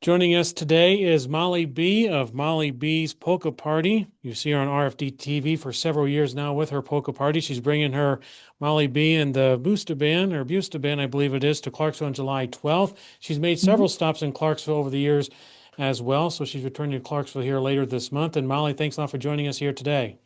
Joining us today is Mollie B of Mollie B's Polka Party. You see her on RFD-TV for several years now with her Polka Party. She's bringing her Mollie B and the Busta Band, I believe it is, to Clarksville on July 12th. She's made Mhm. several stops in Clarksville over the years as well, so she's returning to Clarksville here later this month. And Mollie, thanks a lot for joining us here today.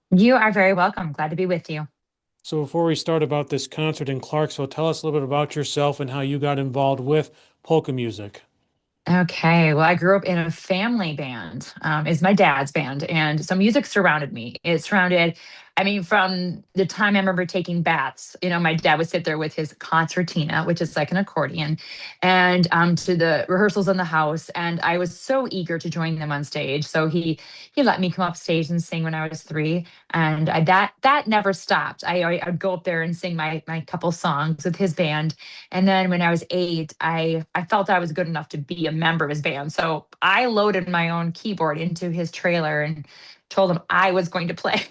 You are very welcome. Glad to be with you. So before we start about this concert in Clarksville, tell us a little bit about yourself and how you got involved with polka music. Okay. Well, I grew up in a family band. Is my dad's band, and so music surrounded me. It surrounded. I mean, from the time I remember taking baths, my dad would sit there with his concertina, which is like an accordion, and to the rehearsals in the house. And I was so eager to join them on stage. So he let me come up stage and sing when I was 3, and that never stopped. I'd go up there and sing my couple songs with his band. And then when I was 8, I felt I was good enough to be a member of his band. So I loaded my own keyboard into his trailer and told him I was going to play.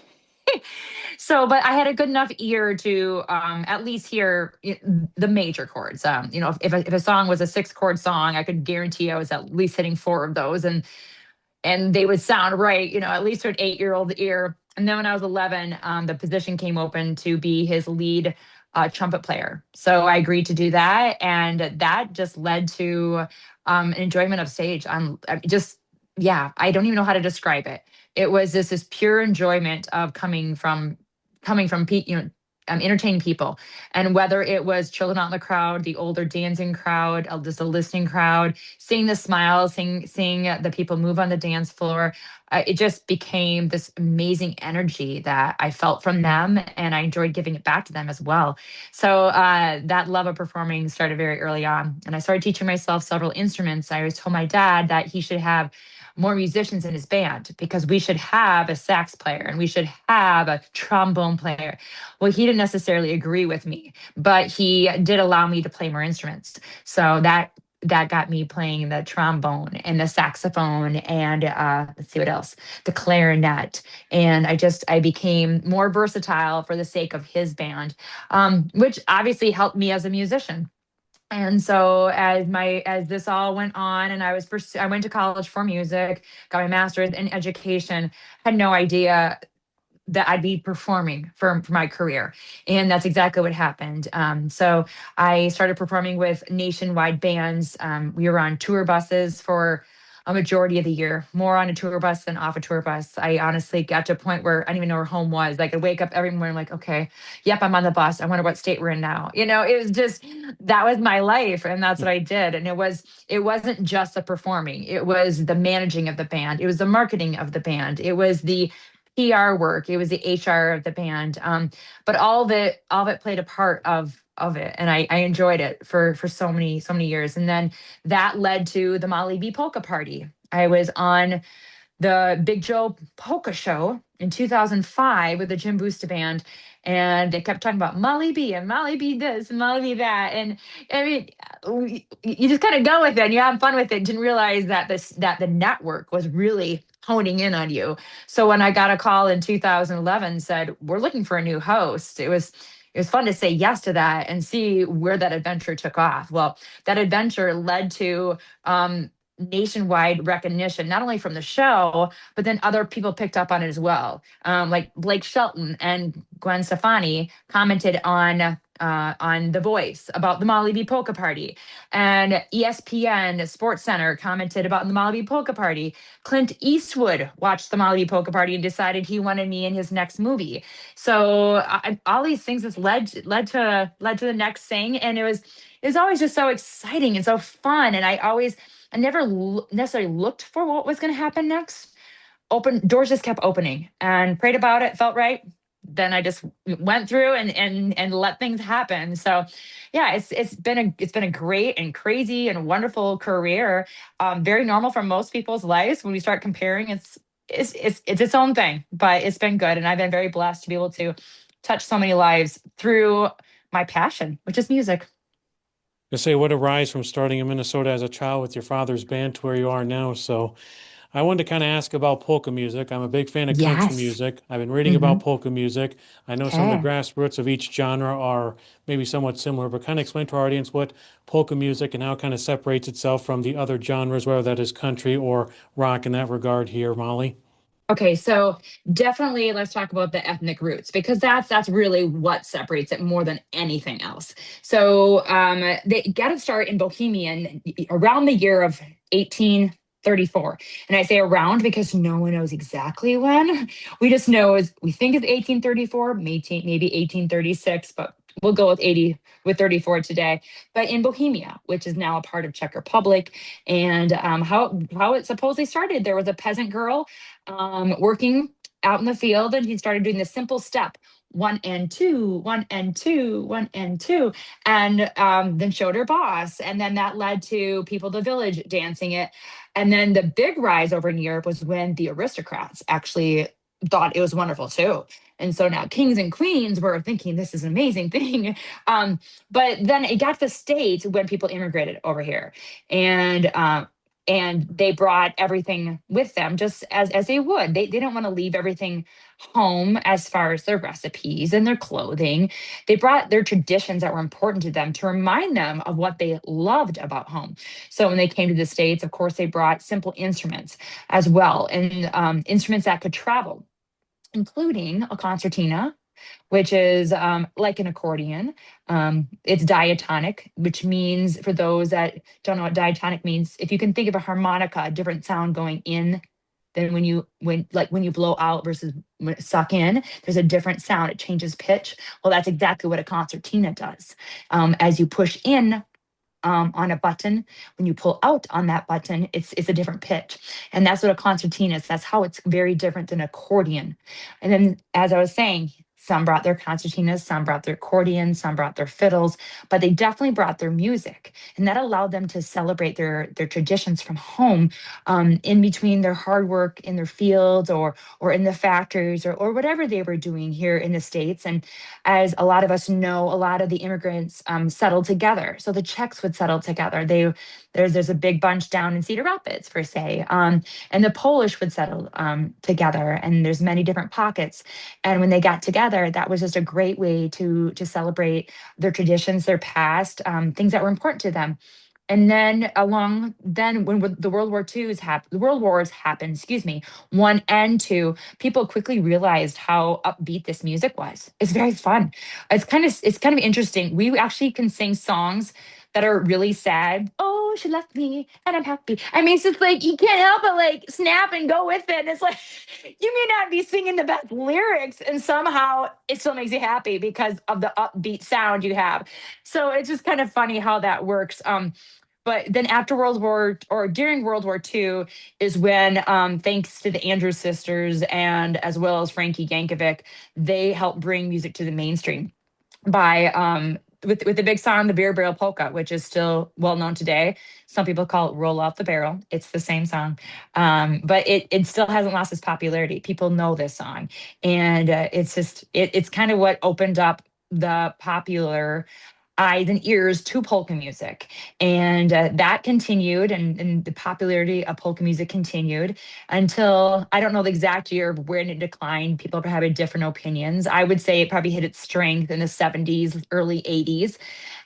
So, but I had a good enough ear to at least hear the major chords. If a song was a 6 chord song, I could guarantee I was at least hitting 4 of those, and they would sound right, at least to an 8-year-old ear. And then when I was 11, the position came open to be his lead trumpet player. So I agreed to do that, and that just led to an enjoyment of stage. Just, yeah, I don't even know how to describe it. It was this pure enjoyment of entertaining people. And whether it was children out in the crowd, the older dancing crowd, just a listening crowd, seeing the smiles, seeing the people move on the dance floor, it just became this amazing energy that I felt from them, and I enjoyed giving it back to them as well. So that love of performing started very early on, and I started teaching myself several instruments. I always told my dad that he should have more musicians in his band because we should have a sax player and we should have a trombone player. Well, he didn't necessarily agree with me, but he did allow me to play more instruments. So that got me playing the trombone and the saxophone and let's see what else, the clarinet. And I became more versatile for the sake of his band, which obviously helped me as a musician. And so as this all went on, and I went to college for music, got my master's in education, had no idea that I'd be performing for my career. And that's exactly what happened. So I started performing with nationwide bands. We were on tour buses for a majority of the year, more on a tour bus than off a tour bus. I honestly got to a point where I didn't even know where home was. Like I'd wake up every morning like, okay, yep, I'm on the bus. I wonder what state we're in now. It was just, that was my life. And that's what I did. And it wasn't just the performing. It was the managing of the band. It was the marketing of the band. It was the PR work. It was the HR of the band. But all of it played a part of it, and I enjoyed it for so many years. And then that led to the Mollie B Polka Party. I was on the Big Joe Polka Show in 2005 with the Jim Boosta Band, and they kept talking about Mollie B and Mollie B this and Mollie B that, and I mean, you just kind of go with it and you have fun with it. Didn't realize that the network was really honing in on you. So when I got a call in 2011 said we're looking for a new host, it was fun to say yes to that and see where that adventure took off. Well, that adventure led to nationwide recognition, not only from the show, but then other people picked up on it as well. Like Blake Shelton and Gwen Stefani commented on The Voice about the Mollie B Polka Party, and ESPN Sports Center commented about the Mollie B Polka Party. Clint Eastwood watched the Mollie B Polka Party and decided he wanted me in his next movie. So all these things has led to the next thing, and it was always just so exciting and so fun. And I never necessarily looked for what was going to happen next. Open doors just kept opening, and prayed about it, felt right. Then I just went through and let things happen. So yeah, it's been a great and crazy and wonderful career. Very normal for most people's lives. When we start comparing, it's its own thing, but it's been good. And I've been very blessed to be able to touch so many lives through my passion, which is music. To say what a rise from starting in Minnesota as a child with your father's band to where you are now. So I wanted to kind of ask about polka music. I'm a big fan of country Yes. music. I've been reading Hmm. about polka music. I know some of the Okay. grassroots of each genre are maybe somewhat similar, but kind of explain to our audience what polka music and how it kind of separates itself from the other genres, whether that is country or rock in that regard here, Molly. Okay, so definitely let's talk about the ethnic roots because that's really what separates it more than anything else. So they got to start in Bohemian around the year of 1834. And I say around because no one knows exactly when. We just know is we think it's 1834, maybe 1836, but we'll go with 80 with 34 today. But in Bohemia, which is now a part of Czech Republic, and how it supposedly started, there was a peasant girl working out in the field, and he started doing the simple step one and two, one and two, one and two, and then showed her boss. And then that led to people in the village dancing it. And then the big rise over in Europe was when the aristocrats actually thought it was wonderful too. And so now kings and queens were thinking this is an amazing thing. Um, but then it got to the States when people immigrated over here. And they brought everything with them just as they would. They don't want to leave everything home as far as their recipes and their clothing. They brought their traditions that were important to them to remind them of what they loved about home. So when they came to the States, of course, they brought simple instruments as well, and instruments that could travel, including a concertina, which is like an accordion. It's diatonic, which means, for those that don't know what diatonic means, if you can think of a harmonica, a different sound going in than when you blow out versus suck in, there's a different sound. It changes pitch. Well, that's exactly what a concertina does. As you push in on a button, when you pull out on that button, it's a different pitch, and that's what a concertina is. That's how it's very different than accordion. And then, as I was saying, some brought their concertinas, some brought their accordions, some brought their fiddles, but they definitely brought their music, and that allowed them to celebrate their traditions from home, in between their hard work in their fields or in the factories or whatever they were doing here in the States. And as a lot of us know, a lot of the immigrants settled together. So the Czechs would settle together. There's a big bunch down in Cedar Rapids, per se, and the Polish would settle together. And there's many different pockets. And when they got together, that was just a great way to celebrate their traditions, their past, things that were important to them. And then when the the World Wars happened, excuse me, one and two, people quickly realized how upbeat this music was. It's very fun. It's kind of interesting. We actually can sing songs that are really sad. Oh, she left me and I'm happy. I mean, it's just like you can't help but like snap and go with it. And it's like you may not be singing the best lyrics, and somehow it still makes you happy because of the upbeat sound you have. So it's just kind of funny how that works. But then after World War or during World War II is when, thanks to the Andrews sisters and as well as Frankie Yankovic, they helped bring music to the mainstream by with the big song "The Beer Barrel Polka," which is still well known today. Some people call it "Roll Off the Barrel." It's the same song, but it still hasn't lost its popularity. People know this song, and it's kind of what opened up the popular eyes and ears to polka music. And that continued, and the popularity of polka music continued until I don't know the exact year of when it declined. People probably have different opinions. I would say it probably hit its strength in the 70s, early 80s,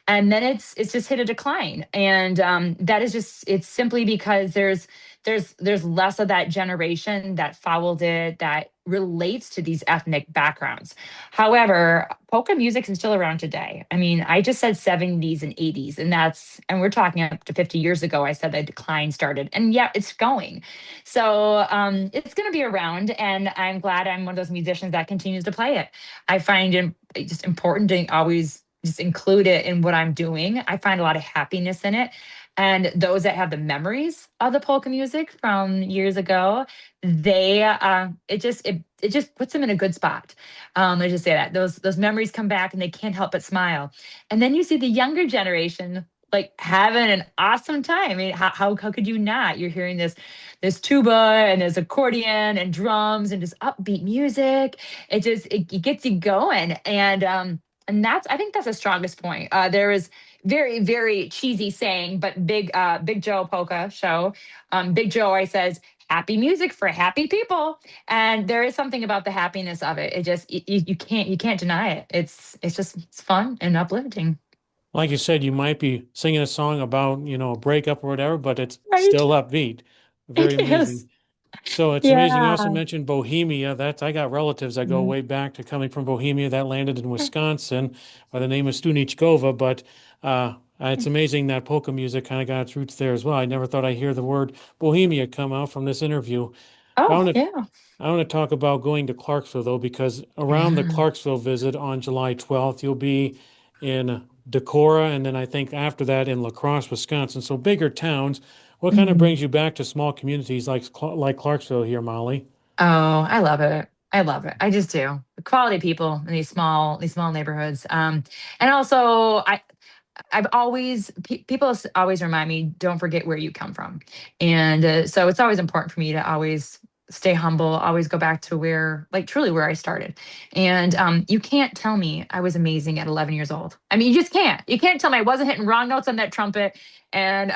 and then it's just hit a decline. And that is just it's simply because there's less of that generation that followed it, that relates to these ethnic backgrounds. However, polka music is still around today. I mean, I just said 70s and 80s, and we're talking up to 50 years ago. I said the decline started, and yeah, it's going. So it's going to be around, and I'm glad I'm one of those musicians that continues to play it. I find it just important to always just include it in what I'm doing. I find a lot of happiness in it. And those that have the memories of the polka music from years ago, they it just puts them in a good spot. Let's just say that those memories come back and they can't help but smile. And then you see the younger generation like having an awesome time. I mean, how could you not? You're hearing this tuba and there's accordion and drums and just upbeat music. It gets you going. And that's I think that's the strongest point. There is very, very cheesy saying, but Big Joe Polka show. Big Joe always says, happy music for happy people. And there is something about the happiness of it. It just you can't deny it. It's just it's fun and uplifting. Like you said, you might be singing a song about, a breakup or whatever, but it's Right. still upbeat. Very It is. amazing. So it's amazing. You also Yeah. mentioned Bohemia. I got relatives that go Mm. way back to coming from Bohemia that landed in Wisconsin by the name of Stunichkova. But it's amazing that polka music kind of got its roots there as well. I never thought I'd hear the word Bohemia come out from this interview. But Oh, yeah. I want to talk about going to Clarksville though, because around the Yeah. Clarksville visit on July 12th, you'll be in Decorah, and then I think after that in La Crosse, Wisconsin. So bigger towns. What kind of Mhm. brings you back to small communities like Clarksville here, Molly? Oh, I love it. I love it. I just do. The quality people in these small neighborhoods. And also I've always people always remind me, don't forget where you come from, and so it's always important for me to always stay humble, always go back to where, like, truly where I started. And you can't tell me I was amazing at 11 years old. I mean, you just can't. You can't tell me I wasn't hitting wrong notes on that trumpet, and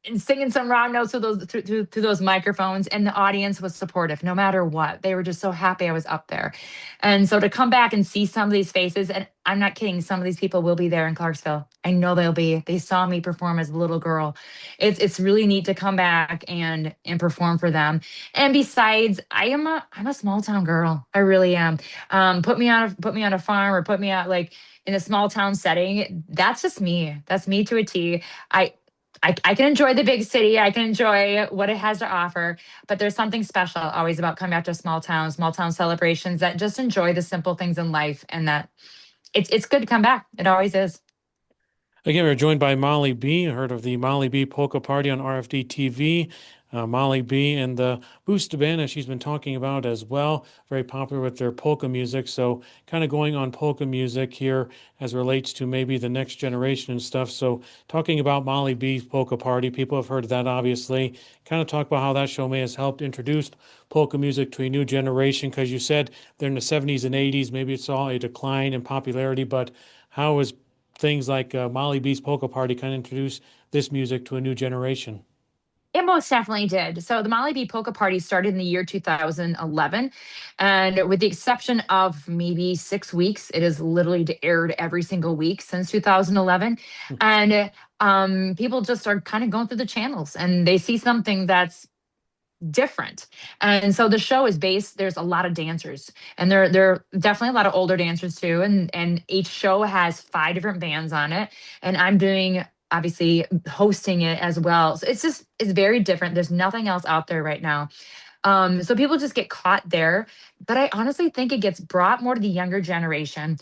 and singing some wrong notes through those microphones, and the audience was supportive no matter what. They were just so happy I was up there. And so to come back and see some of these faces, and I'm not kidding, some of these people will be there in Clarksville. I know they'll be. They saw me perform as a little girl. It's really neat to come back and perform for them. And besides, I'm a small town girl. I really am. Put me on a farm or put me out like in a small town setting. That's just me. That's me to a T. I I can enjoy the big city. I can enjoy what it has to offer, but there's something special always about coming back to a small town celebrations that just enjoy the simple things in life, and that it's good to come back. It always is. Again, we're joined by Mollie B. Heard of the Mollie B Polka Party on RFD-TV. Mollie B and the Booster Band, as she's been talking about as well, very popular with their polka music. So, kind of going on polka music here as relates to maybe the next generation and stuff. So, talking about Mollie B's Polka Party, people have heard of that obviously. Kind of talk about how that show may has helped introduce polka music to a new generation, because you said they're in the 70s and 80s. Maybe it's all a decline in popularity, but how is things like Mollie B's Polka Party kind of introduce this music to a new generation? It most definitely did. So the Molly B Polka Party started in the year 2011. And with the exception of maybe 6 weeks, it has literally aired every single week since 2011. And people just are kind of going through the channels and they see something that's different. And so the show is based, there's a lot of dancers, and there are definitely a lot of older dancers too. And each show has five different bands on it. And I'm doing, obviously, hosting it as well. So it's very different. There's nothing else out there right now. So people just get caught there. But I honestly think it gets brought more to the younger generation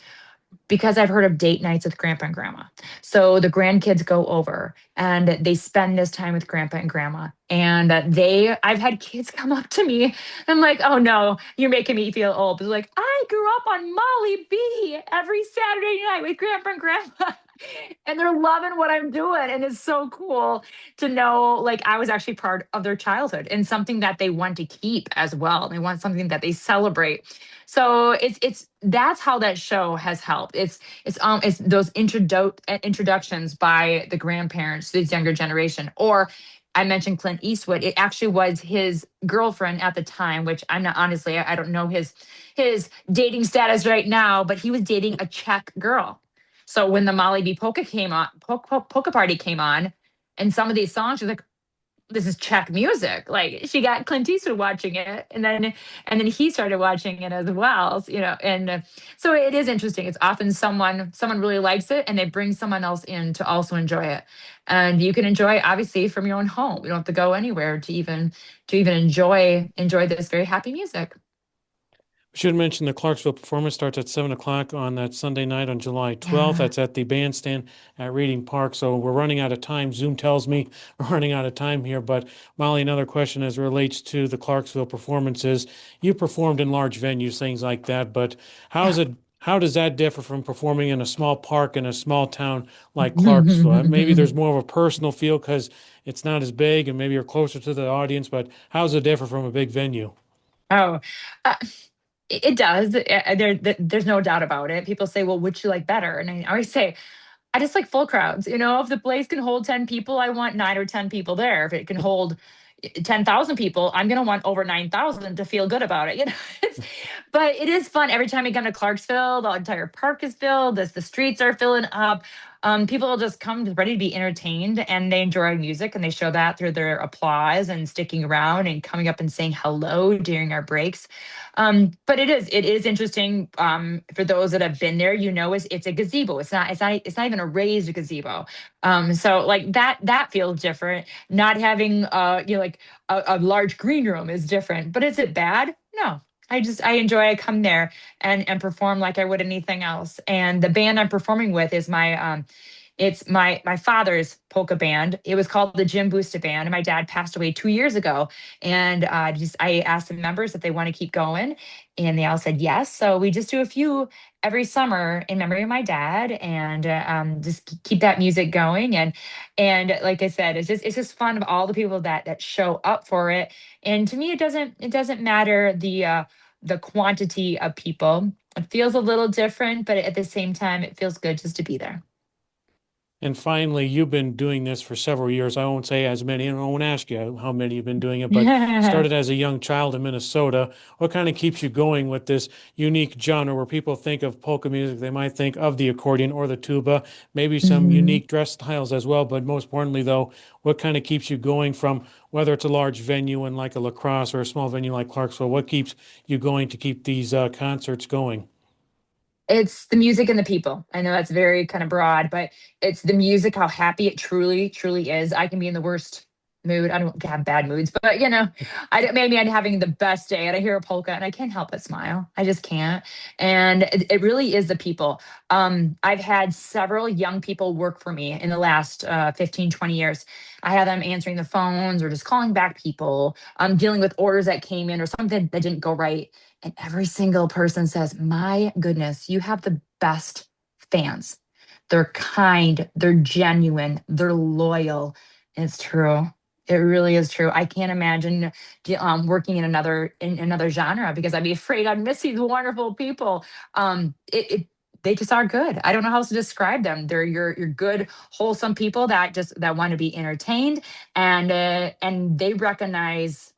because I've heard of date nights with grandpa and grandma. So the grandkids go over and they spend this time with grandpa and grandma. And I've had kids come up to me. I'm like, oh no, you're making me feel old. But like, I grew up on Molly B every Saturday night with grandpa and grandma. And they're loving what I'm doing. And it's so cool to know, like, I was actually part of their childhood and something that they want to keep as well. They want something that they celebrate. So it's that's how that show has helped. It's those introductions by the grandparents to this younger generation. Or I mentioned Clint Eastwood. It actually was his girlfriend at the time, which I'm not, honestly, I don't know his dating status right now, but he was dating a Czech girl. So when the Molly B Polka Party came on, and some of these songs, you're like, this is Czech music. Like, she got Clint Eastwood watching it, and then he started watching it as well. And so it is interesting. It's often someone really likes it, and they bring someone else in to also enjoy it, and you can enjoy it obviously from your own home. You don't have to go anywhere to even enjoy this very happy music. We should mention the Clarksville performance starts at 7 o'clock on that Sunday night on July 12th. Yeah. That's at the bandstand at Reading Park. So we're running out of time. Zoom tells me we're running out of time here. But Molly, another question as it relates to the Clarksville performances. You performed in large venues, things like that, but Yeah. how does that differ from performing in a small park in a small town like Clarksville? Maybe there's more of a personal feel because it's not as big and maybe you're closer to the audience, but how does it differ from a big venue? Oh, uh, it does. There's no doubt about it. People say, well, which you like better? And I always say, I just like full crowds. If the place can hold 10 people, I want 9 or 10 people there. If it can hold, 10,000 people, I'm going to want over 9,000 to feel good about it. It's, but it is fun. Every time we come to Clarksville, the entire park is filled, as the streets are filling up. People will just come ready to be entertained, and they enjoy music, and they show that through their applause and sticking around and coming up and saying hello during our breaks. But it is interesting, for those that have been there. It's a gazebo. It's not even a raised gazebo. So like that feels different. Not having like a large green room is different. But is it bad? No. I enjoy. I come there and perform like I would anything else. And the band I'm performing with is my father's polka band. It was called the Jim Boosta Band, and my dad passed away 2 years ago. And I asked the members if they want to keep going, and they all said yes. So we just do a few every summer in memory of my dad, and just keep that music going. And like I said, it's just fun of all the people that show up for it. And to me, it doesn't matter the quantity of people. It feels a little different, but at the same time, it feels good just to be there. And finally, you've been doing this for several years. I won't say as many, and I won't ask you how many you've been doing it, but started as a young child in Minnesota. What kind of keeps you going with this unique genre where people think of polka music, they might think of the accordion or the tuba, maybe some Mhm. unique dress styles as well. But most importantly, though, what kind of keeps you going from whether it's a large venue in like a lacrosse or a small venue like Clarksville? What keeps you going to keep these concerts going? It's the music and the people. I know that's very kind of broad, but it's the music, how happy it truly, truly is. I can be in the worst mood. I don't have bad moods, but maybe I'm having the best day and I hear a polka and I can't help but smile. I just can't. And it really is the people. I've had several young people work for me in the last 15, 20 years. I had them answering the phones or just calling back people, dealing with orders that came in or something that didn't go right. And every single person says, my goodness, you have the best fans. They're kind, they're genuine, they're loyal. And it's true. It really is true. I can't imagine working in another genre because I'd be afraid I'd miss these wonderful people. They just are good. I don't know how else to describe them. They're your good, wholesome people that want to be entertained, and they recognize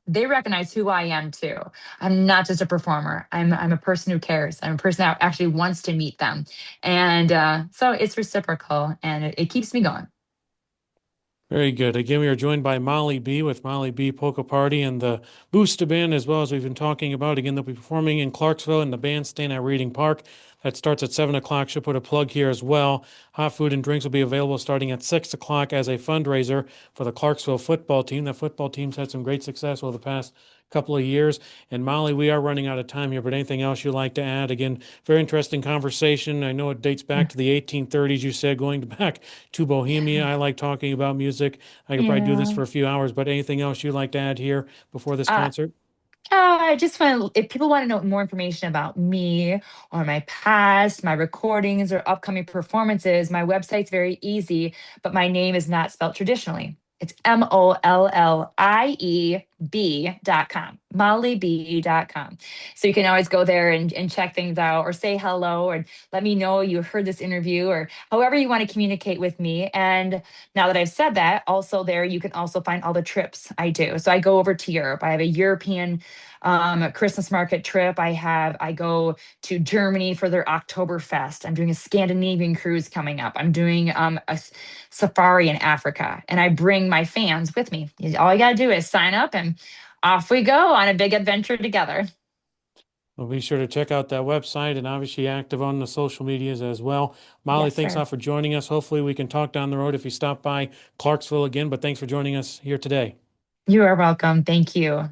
who I am too. I'm not just a performer. I'm a person who cares. I'm a person that actually wants to meet them, and so it's reciprocal, and it keeps me going. Very good. Again, we are joined by Mollie B with Mollie B Polka Party and the Booster Band, as well as we've been talking about. Again, they'll be performing in Clarksville in the bandstand at Reading Park. That starts at 7 o'clock. She'll put a plug here as well. Hot food and drinks will be available starting at 6 o'clock as a fundraiser for the Clarksville football team. The football team's had some great success over the past couple of years. And Mollie, we are running out of time here, but anything else you'd like to add? Again, very interesting conversation. I know it dates back to the 1830s, you said, going back to Bohemia. I like talking about music. I could probably do this Yeah. for a few hours, but anything else you'd like to add here before this Uh, concert? I just want if people want to know more information about me or my past, my recordings or upcoming performances, my website's very easy, but my name is not spelled traditionally. It's MOLLIEB.com, mollieb.com. So you can always go there and check things out or say hello or let me know you heard this interview or however you want to communicate with me. And now that I've said that, also there you can also find all the trips I do. So I go over to Europe. I have a European Christmas market trip. I go to Germany for their Oktoberfest. I'm doing a Scandinavian cruise coming up. I'm doing safari in Africa, and I bring my fans with me. All you got to do is sign up, and off we go on a big adventure together. Well, be sure to check out that website and obviously active on the social medias as well. Mollie, Yes, thanks a sir. lot for joining us. Hopefully, we can talk down the road if you stop by Clarksville again, but thanks for joining us here today. You are welcome. Thank you.